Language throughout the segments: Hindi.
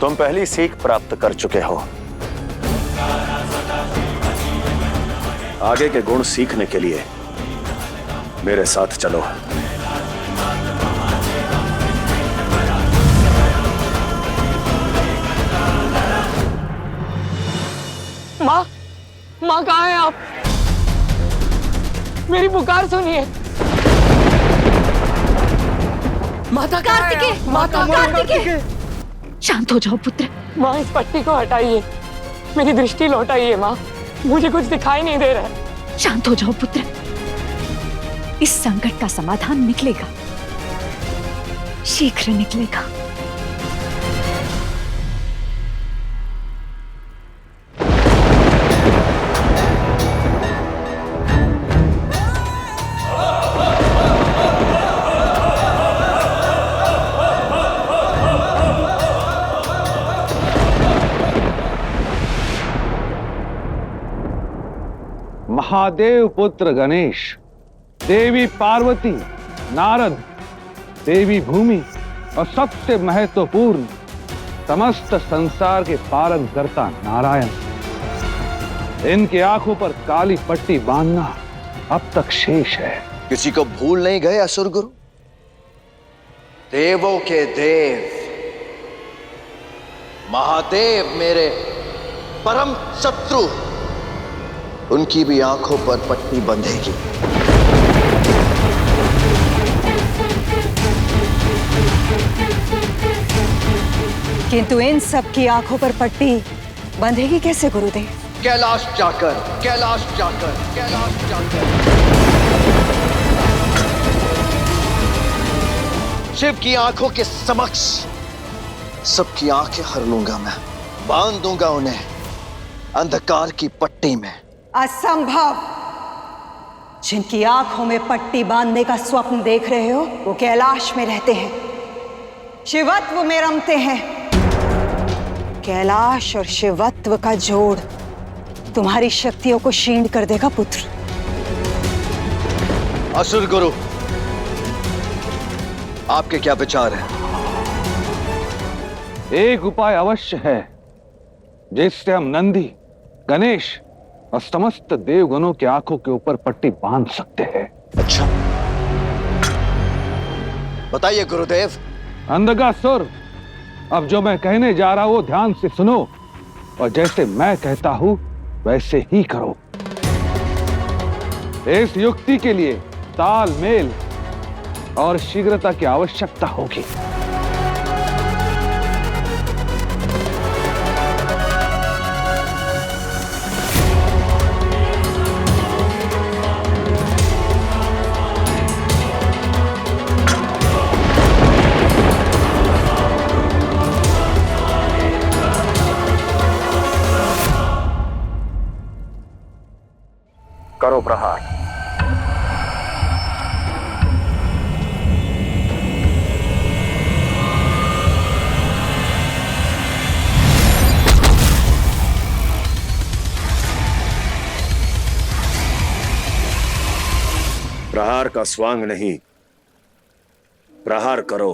तुम पहली सीख प्राप्त कर चुके हो। आगे के गुण सीखने के लिए मेरे साथ चलो। माँ, माँ कहाँ हैं आप? मेरी पुकार सुनिए। माता कार्तिकेय, माता कार्तिकेय, शांत हो जाओ पुत्र। माँ, इस पट्टी को हटाइए, मेरी दृष्टि लौटाइए। माँ, मुझे कुछ दिखाई नहीं दे रहा है। शांत हो जाओ पुत्र, इस संकट का समाधान निकलेगा, शीघ्र निकलेगा। महादेव पुत्र गणेश, देवी पार्वती, नारद, देवी भूमि और सबसे महत्वपूर्ण समस्त संसार के पालन करता नारायण, इनके आंखों पर काली पट्टी बांधना अब तक शेष है। किसी को भूल नहीं गए असुर गुरु? देवों के देव महादेव मेरे परम शत्रु, उनकी भी आंखों पर पट्टी बंधेगी। किंतु इन सब की आंखों पर पट्टी बंधेगी कैसे गुरुदेव? कैलाश जाकर, कैलाश जाकर, कैलाश जाकर शिव की आंखों के समक्ष सबकी आंखें हर लूंगा मैं, बांध दूंगा उन्हें अंधकार की पट्टी में। असंभव! जिनकी आंखों में पट्टी बांधने का स्वप्न देख रहे हो, वो कैलाश में रहते हैं, शिवत्व में रमते हैं। कैलाश और शिवत्व का जोड़ तुम्हारी शक्तियों को क्षीण कर देगा पुत्र। असुर गुरु, आपके क्या विचार हैं? एक उपाय अवश्य है जिससे हम नंदी, गणेश और समस्त देवगणों की आंखों के ऊपर पट्टी बांध सकते हैं। अच्छा, बताइए गुरुदेव। अंधकासुर, अब जो मैं कहने जा रहा हूं वो ध्यान से सुनो और जैसे मैं कहता हूं वैसे ही करो। इस युक्ति के लिए तालमेल और शीघ्रता की आवश्यकता होगी। करो प्रहार। प्रहार का स्वांग नहीं, प्रहार करो।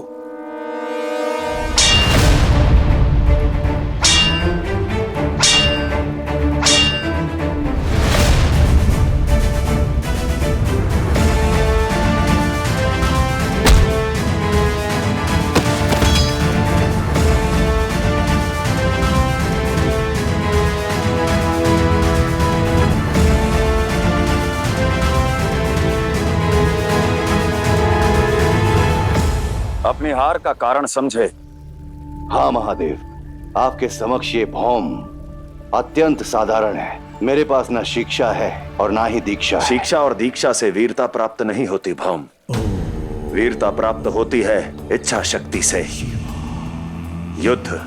अपनी हार का कारण समझे। हाँ महादेव, आपके समक्ष ये भौम अत्यंत साधारण है। मेरे पास ना शिक्षा है और ना ही दीक्षा है। शिक्षा और दीक्षा से वीरता प्राप्त नहीं होती भौम, वीरता प्राप्त होती है इच्छा शक्ति से। युद्ध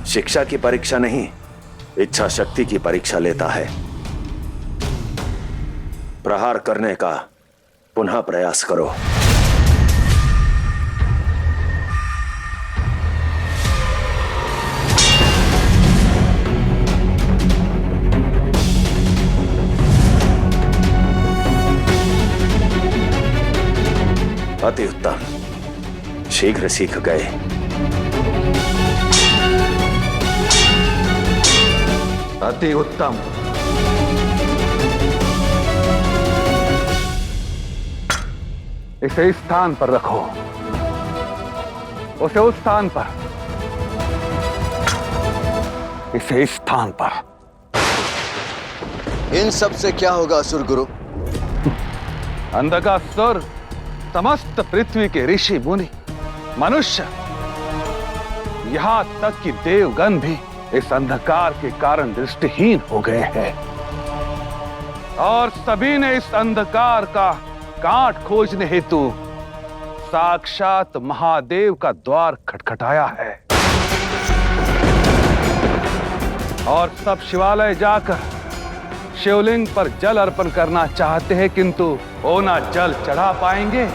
शिक्षा की परीक्षा नहीं, इच्छा शक्ति की परीक्षा लेता है। प्रहार करने का पुनः प्रयास करो। अति उत्तम, शीघ्र सीख गए। अति उत्तम। इसे इस स्थान पर रखो, उसे उस स्थान पर, इसे इस स्थान पर। इन सब से क्या होगा असुर गुरु? अंधकासुर समस्त पृथ्वी के ऋषि मुनि मनुष्य, यहां तक कि देवगण भी इस अंधकार के कारण दृष्टिहीन हो गए हैं और सभी ने इस अंधकार का काट खोजने हेतु साक्षात महादेव का द्वार खटखटाया है और सब शिवालय जाकर शिवलिंग पर जल अर्पण करना चाहते हैं, किंतु वो ना जल चढ़ा पाएंगे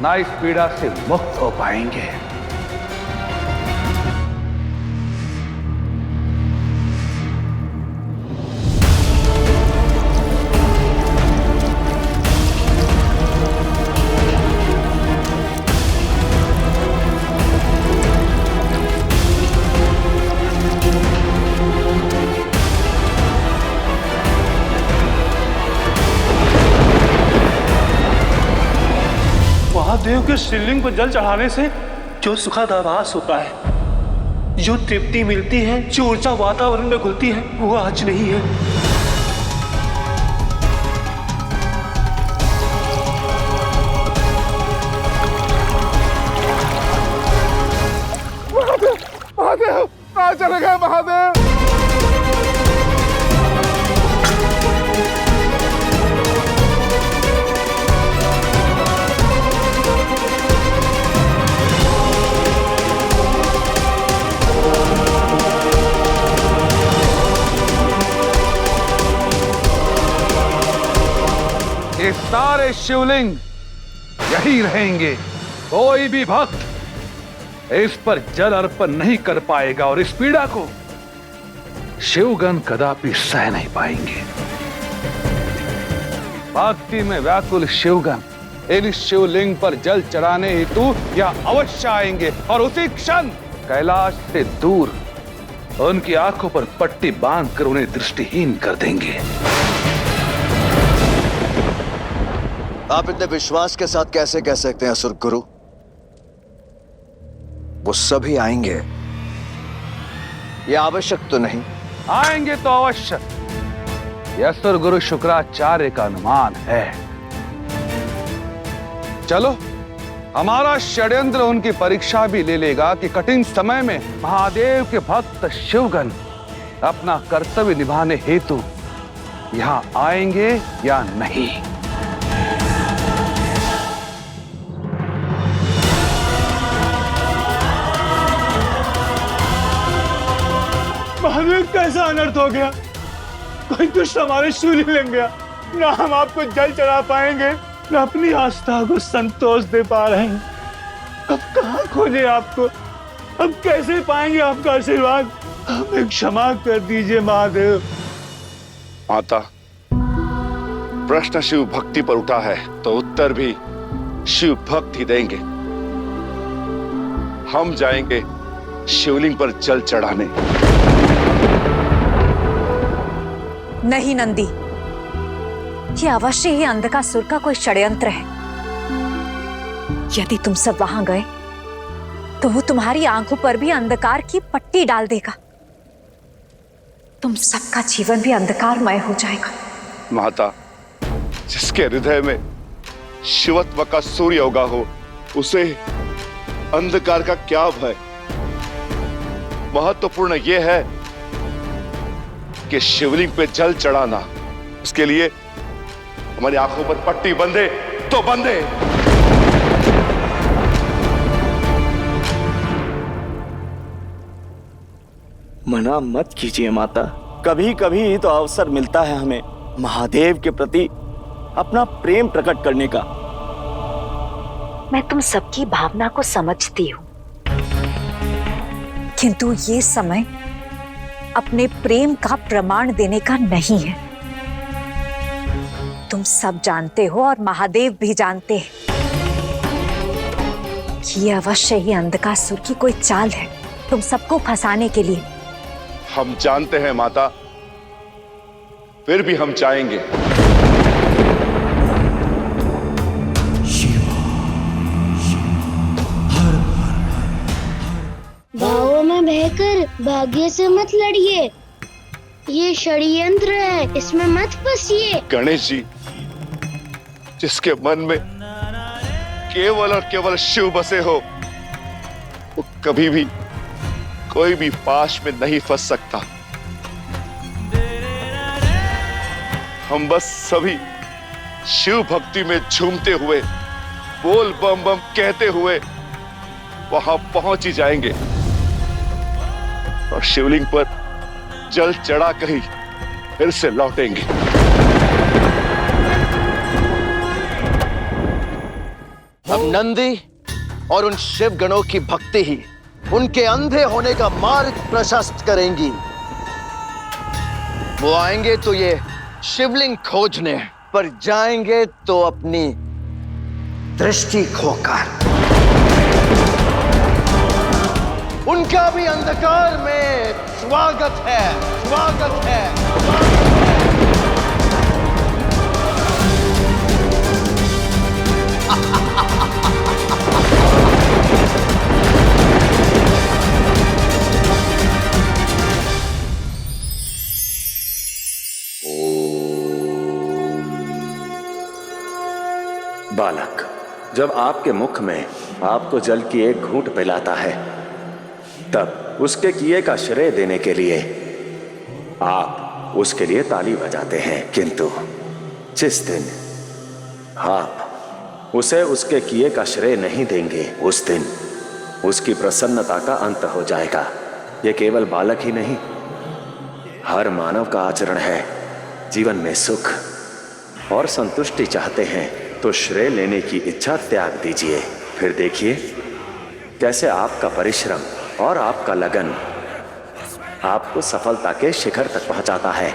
ना इस पीड़ा से मुक्त हो पाएंगे। महादेव के शिवलिंग पर जल चढ़ाने से जो सुखद आभास होता है, जो तृप्ति मिलती है, जो ऊर्जा वातावरण में घुलती है, वो आज नहीं है। महादेव कहाँ चले गए महादेव? ये सारे शिवलिंग यही रहेंगे। कोई भी भक्त इस पर जल अर्पण नहीं कर पाएगा और इस पीड़ा को शिवगण कदापि सह नहीं पाएंगे। भक्ति में व्याकुल शिवगण इन शिवलिंग पर जल चढ़ाने हेतु यह अवश्य आएंगे और उसी क्षण कैलाश से दूर उनकी आंखों पर पट्टी बांधकर उन्हें दृष्टिहीन कर देंगे। आप इतने विश्वास के साथ कैसे कह सकते हैं असुर गुरु? वो सभी आएंगे, यह आवश्यक तो नहीं? आएंगे तो अवश्य, यह असुर गुरु शुक्राचार्य का अनुमान है। चलो, हमारा षड्यंत्र उनकी परीक्षा भी ले लेगा कि कठिन समय में महादेव के भक्त शिवगण अपना कर्तव्य निभाने हेतु यहां आएंगे या नहीं। महादेव कैसा अनर्थ हो गया? कोई दुष्ट हमारे शिवलिंग ले गया, ना हम आपको जल चढ़ा पाएंगे, ना अपनी आस्था को संतोष दे पा रहे हैं। अब कहाँ खोजे आपको? अब कैसे पाएंगे आपका आशीर्वाद? हमें क्षमा कर दीजिए महादेव। माता, प्रश्न शिव भक्ति पर उठा है तो उत्तर भी शिव भक्त ही देंगे। हम जाएंगे शिवलिंग पर जल चढ़ाने। नहीं नंदी, ये अवश्य ही अंधकासुर का कोई षड्यंत्र है। यदि तुम सब वहां गए तो वो तुम्हारी आंखों पर भी अंधकार की पट्टी डाल देगा। तुम सबका जीवन भी अंधकारमय हो जाएगा। माता, जिसके हृदय में शिवत्व का सूर्य उगा हो, उसे अंधकार का क्या भय? महत्वपूर्ण यह है कि शिवलिंग पे जल चढ़ाना, उसके लिए हमारी आंखों पर पट्टी बंधे तो बंधे। मना मत कीजिए माता, कभी कभी तो अवसर मिलता है हमें महादेव के प्रति अपना प्रेम प्रकट करने का। मैं तुम सबकी भावना को समझती हूँ, किंतु ये समय अपने प्रेम का प्रमाण देने का नहीं है। तुम सब जानते हो और महादेव भी जानते हैं कि ये अवश्य ही अंधकासुर की कोई चाल है तुम सबको फंसाने के लिए। हम जानते हैं माता, फिर भी हम चाहेंगे भावों में बहकर भाग्य से मत लड़िए, ये षड्यंत्र है, इसमें मत फंसिए। गणेश जी, जिसके मन में केवल और केवल शिव बसे हो, वो कभी भी कोई भी पाश में नहीं फंस सकता। हम बस सभी शिव भक्ति में झूमते हुए, बोल बम बम कहते हुए वहां पहुंच ही जाएंगे और शिवलिंग पर जल चढ़ा कर ही फिर से लौटेंगे। अब नंदी और उन शिव गणों की भक्ति ही उनके अंधे होने का मार्ग प्रशस्त करेंगी। वो आएंगे तो ये शिवलिंग खोजने, पर जाएंगे तो अपनी दृष्टि खोकर। उनका भी अंधकार में स्वागत है, स्वागत है, स्वागत है। बालक, जब आपके मुख में आपको जल की एक घूंट पिलाता है, तब उसके किए का श्रेय देने के लिए आप उसके लिए ताली बजाते हैं। किंतु जिस दिन आप उसे उसके किए का श्रेय नहीं देंगे, उस दिन उसकी प्रसन्नता का अंत हो जाएगा। यह केवल बालक ही नहीं, हर मानव का आचरण है। जीवन में सुख और संतुष्टि चाहते हैं तो श्रेय लेने की इच्छा त्याग दीजिए। फिर देखिए कैसे आपका परिश्रम और आपका लगन आपको सफलता के शिखर तक पहुंचाता है।